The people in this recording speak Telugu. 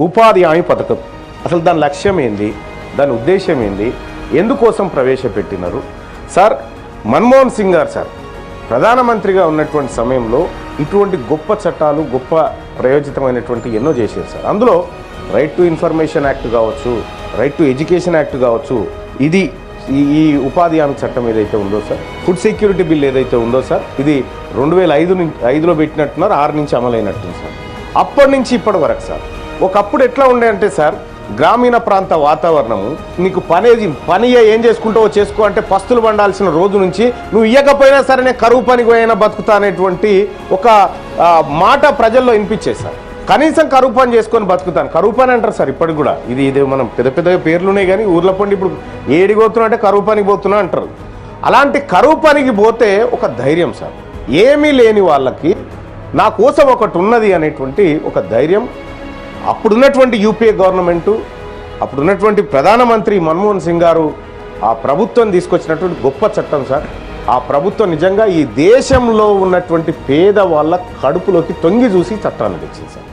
ఉపాధి హామీ పథకం అసలు దాని లక్ష్యం ఏంది, దాని ఉద్దేశం ఏంది, ఎందుకోసం ప్రవేశపెట్టినారు? సార్ మన్మోహన్ సింగ్ గారు సార్ ప్రధానమంత్రిగా ఉన్నటువంటి సమయంలో ఇటువంటి గొప్ప చట్టాలు, గొప్ప ప్రయోజితమైనటువంటి ఎన్నో చేశారు సార్. అందులో రైట్ టు ఇన్ఫర్మేషన్ యాక్ట్ కావచ్చు, రైట్ టు ఎడ్యుకేషన్ యాక్ట్ కావచ్చు, ఇది ఈ ఉపాధి హామీ చట్టం ఏదైతే ఉందో సార్, ఫుడ్ సెక్యూరిటీ బిల్ ఏదైతే ఉందో సార్, ఇది 2005లో పెట్టినట్టున్నారు, 6 నుంచి అమలైనట్టుంది సార్. అప్పటి నుంచి ఇప్పటి వరకు సార్ ఒకప్పుడు ఎట్లా ఉండే అంటే సార్, గ్రామీణ ప్రాంత వాతావరణము, నీకు పని ఏం చేసుకుంటావో చేసుకో అంటే పస్తులు పండాల్సిన రోజు నుంచి నువ్వు ఇయ్యకపోయినా సరే నేను కరువు పనికి పోయినా బతుకుతా అనేటువంటి ఒక మాట ప్రజల్లో వినిపించేది సార్. కనీసం కరువు పని చేసుకొని బతుకుతాను, కరువు పని అంటారు సార్ ఇప్పటికి కూడా. ఇది మనం పెద్ద పేర్లున్నాయి కానీ ఊర్ల పండి ఇప్పుడు ఏడికి పోతున్నా అంటే కరువు పనికి పోతున్నా అంటారు. అలాంటి కరువు పనికి పోతే ఒక ధైర్యం సార్, ఏమీ లేని వాళ్ళకి నా కోసం ఒకటి ఉన్నది అనేటువంటి ఒక ధైర్యం అప్పుడున్నటువంటి యూపీఏ గవర్నమెంటు, అప్పుడున్నటువంటి ప్రధానమంత్రి మన్మోహన్ సింగ్ గారు ఆ ప్రభుత్వం తీసుకొచ్చినటువంటి గొప్ప చట్టం సార్. ఆ ప్రభుత్వం నిజంగా ఈ దేశంలో ఉన్నటువంటి పేద వాళ్ళ కడుపులోకి తొంగి చూసి చట్టాన్ని తెచ్చింది సార్.